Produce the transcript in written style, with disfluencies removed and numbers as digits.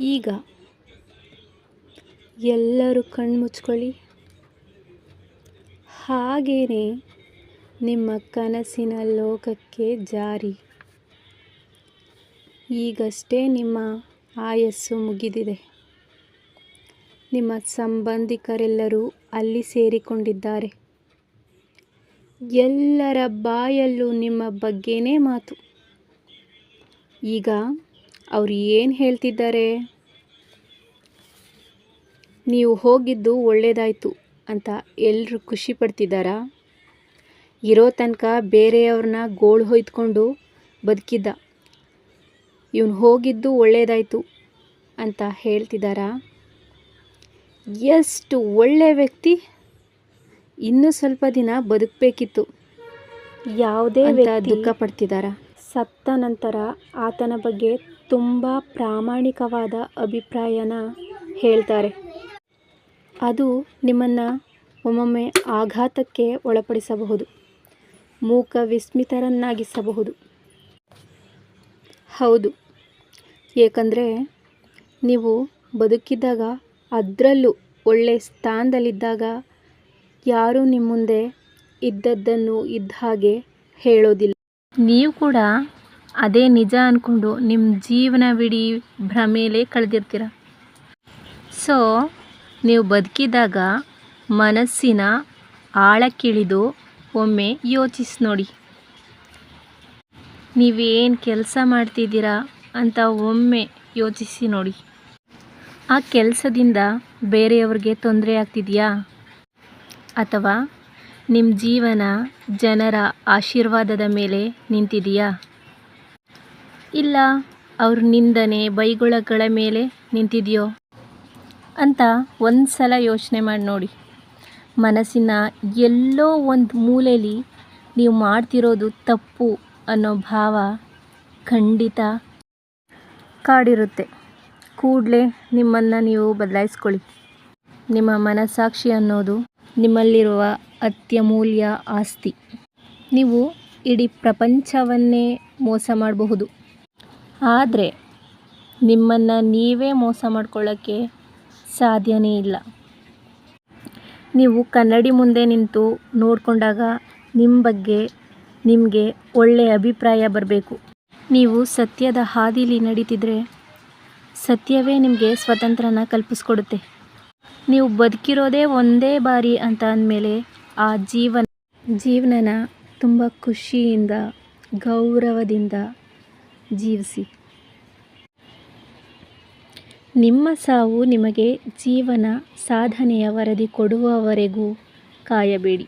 ಈಗ ಎಲ್ಲರೂ ಕಣ್ಮುಚ್ಕೊಳ್ಳಿ. ಹಾಗೇನೆ ನಿಮ್ಮ ಕನಸಿನ ಲೋಕಕ್ಕೆ ಜಾರಿ. ಈಗಷ್ಟೇ ನಿಮ್ಮ ಆಯಸ್ಸು ಮುಗಿದಿದೆ. ನಿಮ್ಮ ಸಂಬಂಧಿಕರೆಲ್ಲರೂ ಅಲ್ಲಿ ಸೇರಿಕೊಂಡಿದ್ದಾರೆ. ಎಲ್ಲರ ಬಾಯಲ್ಲೂ ನಿಮ್ಮ ಬಗ್ಗೆನೇ ಮಾತು. ಈಗ ಅವರು ಏನು ಹೇಳ್ತಿದ್ದಾರೆ? ನೀವು ಹೋಗಿದ್ದು ಒಳ್ಳೆಯದಾಯಿತು ಅಂತ ಎಲ್ಲರೂ ಖುಷಿ ಪಡ್ತಿದ್ದಾರಾ? ಇರೋ ತನಕ ಬೇರೆಯವ್ರನ್ನ ಗೋಳು ಹೊಯ್ದುಕೊಂಡು ಬದುಕಿದ್ದ, ಇವನು ಹೋಗಿದ್ದು ಒಳ್ಳೆಯದಾಯಿತು ಅಂತ ಹೇಳ್ತಿದ್ದಾರಾ? ಎಷ್ಟು ಒಳ್ಳೆಯ ವ್ಯಕ್ತಿ, ಇನ್ನೂ ಸ್ವಲ್ಪ ದಿನ ಬದುಕಬೇಕಿತ್ತು ಯಾವುದೇ ದುಃಖ ಪಡ್ತಿದ್ದಾರಾ? ಸತ್ತ ನಂತರ ಆತನ ಬಗ್ಗೆ ತುಂಬ ಪ್ರಾಮಾಣಿಕವಾದ ಅಭಿಪ್ರಾಯನ ಹೇಳ್ತಾರೆ. ಅದು ನಿಮ್ಮನ್ನು ಒಮ್ಮೊಮ್ಮೆ ಆಘಾತಕ್ಕೆ ಒಳಪಡಿಸಬಹುದು, ಮೂಕ ವಿಸ್ಮಿತರನ್ನಾಗಿಸಬಹುದು. ಹೌದು, ಏಕೆಂದರೆ ನೀವು ಬದುಕಿದ್ದಾಗ, ಅದರಲ್ಲೂ ಒಳ್ಳೆ ಸ್ಥಾನದಲ್ಲಿದ್ದಾಗ ಯಾರೂ ನಿಮ್ಮ ಮುಂದೆ ಇದ್ದದ್ದನ್ನು ಇದ್ದ ಹಾಗೆ ಹೇಳೋದಿಲ್ಲ. ನೀವು ಕೂಡ ಅದೇ ನಿಜ ಅಂದ್ಕೊಂಡು ನಿಮ್ಮ ಜೀವನವಿಡೀ ಭ್ರಮೇಲೇ ಕಳೆದಿರ್ತೀರ. ಸೊ ನೀವು ಬದುಕಿದಾಗ ಮನಸ್ಸಿನ ಆಳಕ್ಕಿಳಿದು ಒಮ್ಮೆ ಯೋಚಿಸಿ ನೋಡಿ. ನೀವೇನು ಕೆಲಸ ಮಾಡ್ತಿದ್ದೀರಾ ಅಂತ ಒಮ್ಮೆ ಯೋಚಿಸಿ ನೋಡಿ. ಆ ಕೆಲಸದಿಂದ ಬೇರೆಯವ್ರಿಗೆ ತೊಂದರೆ ಆಗ್ತಿದೆಯಾ? ಅಥವಾ ನಿಮ್ಮ ಜೀವನ ಜನರ ಆಶೀರ್ವಾದದ ಮೇಲೆ ನಿಂತಿದೆಯಾ? ಇಲ್ಲ ಅವ್ರ ನಿಂದನೆ ಬೈಗುಳಗಳ ಮೇಲೆ ನಿಂತಿದೆಯೋ ಅಂತ ಒಂದು ಸಲ ಯೋಚನೆ ಮಾಡಿ ನೋಡಿ. ಮನಸ್ಸಿನ ಎಲ್ಲೋ ಒಂದು ಮೂಲೆಯಲ್ಲಿ ನೀವು ಮಾಡ್ತಿರೋದು ತಪ್ಪು ಅನ್ನೋ ಭಾವ ಖಂಡಿತ ಕಾಡಿರುತ್ತೆ. ಕೂಡಲೇ ನಿಮ್ಮನ್ನು ನೀವು ಬದಲಾಯಿಸ್ಕೊಳ್ಳಿ. ನಿಮ್ಮ ಮನಸ್ಸಾಕ್ಷಿ ಅನ್ನೋದು ನಿಮ್ಮಲ್ಲಿರುವ ಅತ್ಯಮೂಲ್ಯ ಆಸ್ತಿ. ನೀವು ಇಡೀ ಪ್ರಪಂಚವನ್ನೇ ಮೋಸ ಮಾಡಬಹುದು, ಆದರೆ ನಿಮ್ಮನ್ನು ನೀವೇ ಮೋಸ ಮಾಡ್ಕೊಳ್ಳೋಕ್ಕೆ ಸಾಧ್ಯನೇ ಇಲ್ಲ. ನೀವು ಕನ್ನಡಿ ಮುಂದೆ ನಿಂತು ನೋಡಿಕೊಂಡಾಗ ನಿಮ್ಮ ಬಗ್ಗೆ ನಿಮಗೆ ಒಳ್ಳೆಯ ಅಭಿಪ್ರಾಯ ಬರಬೇಕು. ನೀವು ಸತ್ಯದ ಹಾದಿಲಿ ನಡೀತಿದ್ರೆ ಸತ್ಯವೇ ನಿಮಗೆ ಸ್ವಾತಂತ್ರ್ಯನ ಕಲ್ಪಿಸ್ಕೊಡುತ್ತೆ. ನೀವು ಬದುಕಿರೋದೇ ಒಂದೇ ಬಾರಿ ಅಂತ ಅಂದಮೇಲೆ ಆ ಜೀವನನ ತುಂಬ ಖುಷಿಯಿಂದ ಗೌರವದಿಂದ ಜೀವಿಸಿ. ನಿಮ್ಮ ಸಾವು ನಿಮಗೆ ಜೀವನ ಸಾಧನೆಯ ವರದಿ ಕೊಡುವವರೆಗೂ ಕಾಯಬೇಡಿ.